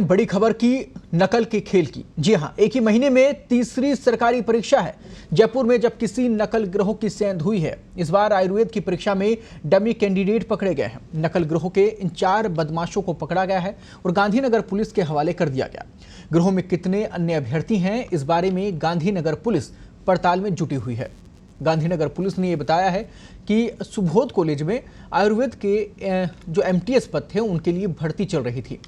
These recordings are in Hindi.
हैं बड़ी खबर की, नकल के खेल की। जी हां, एक ही महीने में तीसरी सरकारी परीक्षा है जयपुर में जब किसी नकल गिरोह की सेंध हुई है। इस बार आयुर्वेद की परीक्षा में डमी कैंडिडेट पकड़े गए हैं। नकल गिरोह के इन 4 बदमाशों को पकड़ा गया है और गांधीनगर पुलिस के हवाले कर दिया गया। गिरोह में कितने अन्य अभ्यर्थी हैं, इस बारे में गांधीनगर पुलिस पड़ताल में जुटी हुई है। गांधीनगर पुलिस ने यह बताया है कि सुबोध कॉलेज में आयुर्वेद के जो एमटीएस पद थे उनके लिए भर्ती चल रही थी।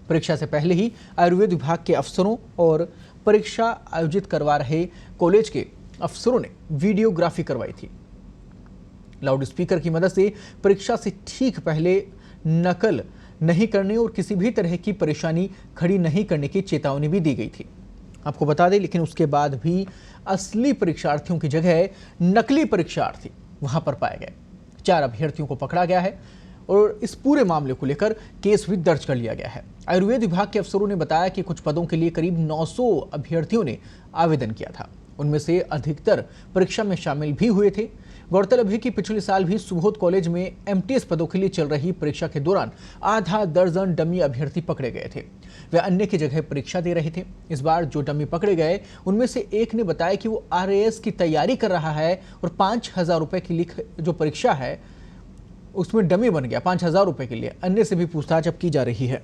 परीक्षा से पहले ही आयुर्वेद विभाग के अफसरों और परीक्षा आयोजित करवा रहे कॉलेज के अफसरों ने वीडियोग्राफी करवाई थी। लाउड स्पीकर की मदद से परीक्षा से ठीक पहले नकल नहीं करने और किसी भी तरह की परेशानी खड़ी नहीं करने की चेतावनी भी दी गई थी। आपको बता दें, लेकिन उसके बाद भी असली परीक्षार्थियों की जगह नकली परीक्षार्थी वहां पर पाए गए। 4 अभ्यर्थियों को पकड़ा गया है और इस पूरे मामले को लेकर केस भी दर्ज कर लिया गया है। आयुर्वेद विभाग के अफसरों ने बताया कि कुछ पदों के लिए करीब 900 अभ्यर्थियों ने आवेदन किया था। उनमें से अधिकतर परीक्षा में शामिल भी हुए थे। गौरतलब है कि पिछले साल भी सुबोध कॉलेज में एमटीएस पदों के लिए चल रही परीक्षा के दौरान आधा दर्जन डमी अभ्यर्थी पकड़े गए थे। वे अन्य की जगह परीक्षा दे रहे थे। इस बार जो डमी पकड़े गए उनमें से एक ने बताया कि वो आरएएस की तैयारी कर रहा है और 5,000 रुपए की जो परीक्षा है उसमें डमी बन गया 5,000 रुपए के लिए। अन्य से भी पूछताछ अब की जा रही है।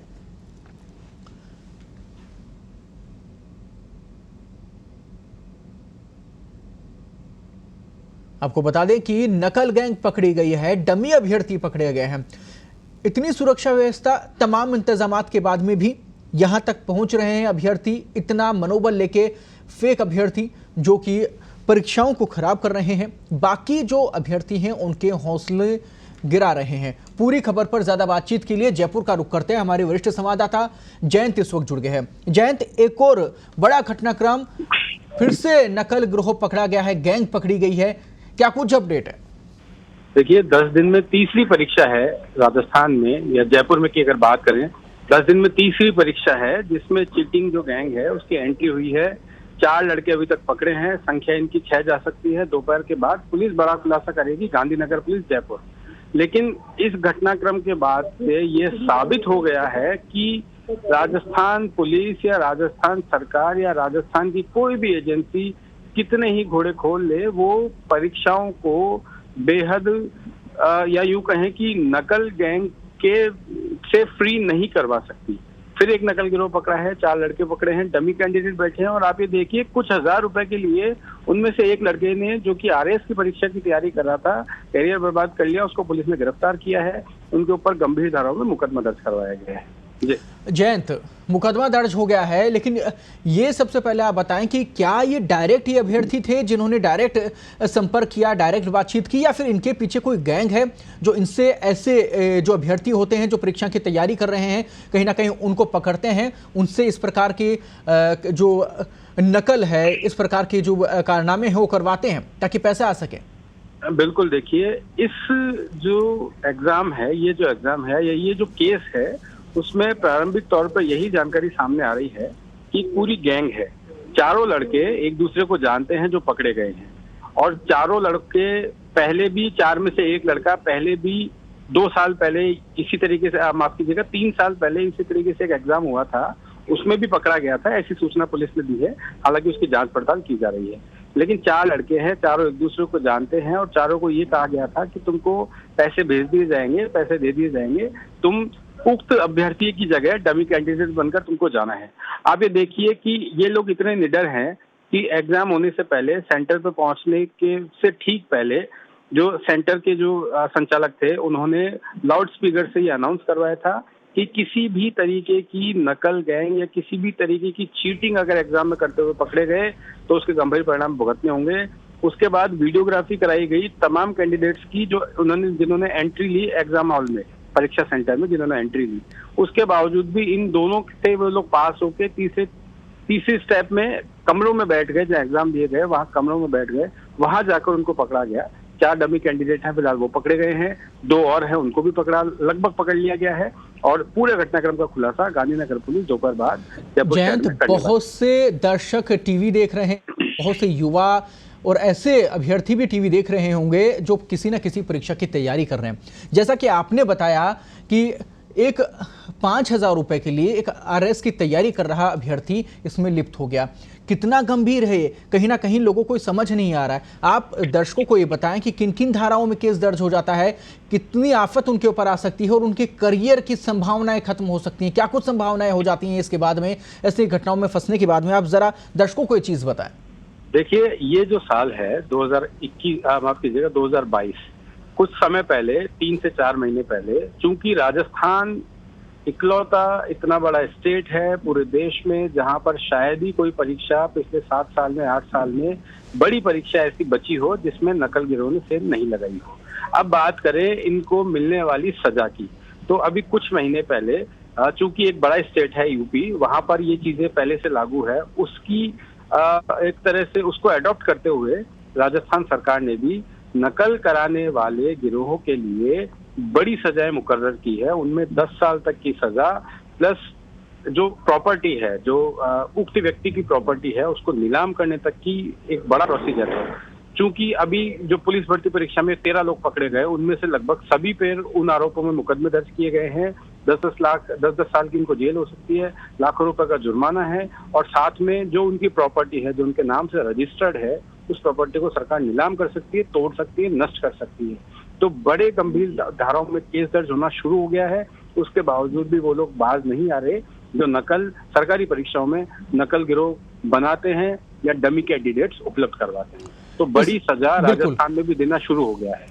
आपको बता दें कि नकल गैंग पकड़ी गई है, डमी अभ्यर्थी पकड़े गए हैं। इतनी सुरक्षा व्यवस्था, तमाम इंतजामात के बाद में भी यहां तक पहुंच रहे हैं अभ्यर्थी। इतना मनोबल लेके फेक अभ्यर्थी जो कि परीक्षाओं को खराब कर रहे हैं, बाकी जो अभ्यर्थी हैं उनके हौसले गिरा रहे हैं। पूरी खबर पर ज्यादा बातचीत के लिए जयपुर का रुख करते हैं। हमारे वरिष्ठ संवाददाता जयंत इस वक्त जुड़ गए हैं। जयंत, एक और बड़ा घटनाक्रम, फिर से नकल गिरोह पकड़ा गया है, गैंग पकड़ी गई है, क्या कुछ अपडेट है? देखिए, 10 दिन में तीसरी परीक्षा है राजस्थान में या जयपुर में की अगर बात करें, 10 दिन में तीसरी परीक्षा है जिसमें चीटिंग जो गैंग है उसकी एंट्री हुई है। 4 लड़के अभी तक पकड़े हैं, संख्या इनकी 6 जा सकती है। दोपहर के बाद पुलिस बड़ा खुलासा करेगी, गांधीनगर पुलिस जयपुर। लेकिन इस घटनाक्रम के बाद से ये साबित हो गया है कि राजस्थान पुलिस या राजस्थान सरकार या राजस्थान की कोई भी एजेंसी कितने ही घोड़े खोल ले, वो परीक्षाओं को बेहद या यूं कहें कि नकल गैंग के से फ्री नहीं करवा सकती। फिर एक नकल गिरोह पकड़ा है, 4 लड़के पकड़े हैं, डमी कैंडिडेट बैठे हैं और आप ये देखिए कुछ हजार रुपए के लिए उनमें से एक लड़के ने, जो कि आरएएस की परीक्षा की तैयारी कर रहा था, करियर बर्बाद कर लिया। उसको पुलिस ने गिरफ्तार किया है। उनके ऊपर गंभीर धाराओं में मुकदमा दर्ज करवाया गया है। जयंत, मुकदमा दर्ज हो गया है, लेकिन ये सबसे पहले आप बताएं कि क्या ये डायरेक्ट ही अभ्यर्थी थे जिन्होंने डायरेक्ट संपर्क किया, डायरेक्ट बातचीत की, या फिर इनके पीछे कोई गैंग है जो इनसे ऐसे जो अभ्यर्थी होते हैं जो परीक्षा की तैयारी कर रहे हैं कहीं ना कहीं उनको पकड़ते हैं, उनसे इस प्रकार की जो नकल है, इस प्रकार के जो कारनामे हैं वो करवाते हैं ताकि पैसा आ सके? बिल्कुल, देखिए, इस जो एग्जाम है, ये जो एग्जाम है या ये जो केस है, उसमें प्रारंभिक तौर पर यही जानकारी सामने आ रही है कि पूरी गैंग है। 4 लड़के एक दूसरे को जानते हैं जो पकड़े गए हैं और 4 लड़के पहले भी, 4 में से एक लड़का पहले भी 2 साल पहले इसी तरीके से, आप माफ कीजिएगा, 3 साल पहले इसी तरीके से एक एग्जाम हुआ था, उसमें भी पकड़ा गया था। ऐसी सूचना पुलिस ने दी है। हालांकि उसकी जांच पड़ताल की जा रही है। लेकिन 4 लड़के हैं, चारों एक दूसरे को जानते हैं और चारों को ये कहा गया था कि तुमको पैसे भेज दिए जाएंगे, पैसे दे दिए जाएंगे, तुम उक्त अभ्यर्थी की जगह डमी कैंडिडेट बनकर तुमको जाना है। आप ये देखिए कि ये लोग इतने निडर हैं कि एग्जाम होने से पहले, सेंटर पे पहुंचने के से ठीक पहले, जो सेंटर के जो संचालक थे उन्होंने लाउड स्पीकर से ये अनाउंस करवाया था कि किसी भी तरीके की नकल गैंग या किसी भी तरीके की चीटिंग अगर एग्जाम में करते हुए पकड़े गए तो उसके गंभीर परिणाम भुगतने होंगे। उसके बाद वीडियोग्राफी कराई गई तमाम कैंडिडेट्स की जिन्होंने एंट्री ली एग्जाम हॉल में, परीक्षा सेंटर में जिन्होंने एंट्री ली। उसके बावजूद भी इन दोनों से वो लोग पास होके तीसरे स्टेप में कमरों में बैठ गए, जहाँ एग्जाम दिए गए वहां कमरों में बैठ गए, वहां जाकर उनको पकड़ा गया। 4 डमी कैंडिडेट हैं, फिलहाल वो पकड़े गए हैं। 2 और हैं, उनको भी लगभग पकड़ लिया गया है और पूरे घटनाक्रम का खुलासा गांधीनगर पुलिस दोपहर बाद। जयंत, बहुत से दर्शक टीवी देख रहे हैं, बहुत से युवा और ऐसे अभ्यर्थी भी टीवी देख रहे होंगे जो किसी न किसी परीक्षा की तैयारी कर रहे हैं। जैसा कि आपने बताया कि एक 5,000 रुपए के लिए एक आरएस की तैयारी कर रहा अभ्यर्थी इसमें लिप्त हो गया। कितना गंभीर है ये, कहीं ना कहीं लोगों को समझ नहीं आ रहा है। आप दर्शकों को ये बताएं कि किन किन धाराओं में केस दर्ज हो जाता है, कितनी आफत उनके ऊपर आ सकती है और उनके करियर की संभावनाएं खत्म हो सकती हैं, क्या कुछ संभावनाएं हो जाती हैं इसके बाद में, ऐसी घटनाओं में फंसने के बाद में। आप जरा दर्शकों को ये चीज बताएं। देखिए, ये जो साल है 2021, माफ कीजिएगा 2022, कुछ समय पहले 3 से 4 महीने पहले, चूंकि राजस्थान इकलौता इतना बड़ा स्टेट है पूरे देश में जहां पर शायद ही कोई परीक्षा पिछले 7 साल में 8 साल में बड़ी परीक्षा ऐसी बची हो जिसमें नकल गिरोह ने सेंध नहीं लगाई हो। अब बात करें इनको मिलने वाली सजा की, तो अभी कुछ महीने पहले चूंकि एक बड़ा स्टेट है यूपी, वहां पर ये चीजें पहले से लागू है, उसकी एक तरह से उसको अडॉप्ट करते हुए राजस्थान सरकार ने भी नकल कराने वाले गिरोहों के लिए बड़ी सजाएं मुकर्रर की है। उनमें 10 साल तक की सजा प्लस जो प्रॉपर्टी है, जो उक्त व्यक्ति की प्रॉपर्टी है, उसको नीलाम करने तक की एक बड़ा प्रोसीजर है। चूंकि अभी जो पुलिस भर्ती परीक्षा में 13 लोग पकड़े गए, उनमें से लगभग सभी पर उन आरोपों में मुकदमे दर्ज किए गए हैं। 10 साल की इनको जेल हो सकती है, लाखों रुपए का जुर्माना है, और साथ में जो उनकी प्रॉपर्टी है, जो उनके नाम से रजिस्टर्ड है, उस प्रॉपर्टी को सरकार नीलाम कर सकती है, तोड़ सकती है, नष्ट कर सकती है। तो बड़े गंभीर धाराओं में केस दर्ज होना शुरू हो गया है। उसके बावजूद भी वो लोग बाज नहीं आ रहे जो नकल सरकारी परीक्षाओं में नकल गिरोह बनाते हैं या डमी कैंडिडेट्स उपलब्ध करवाते हैं। तो बड़ी सजा राजस्थान में भी देना शुरू हो गया है।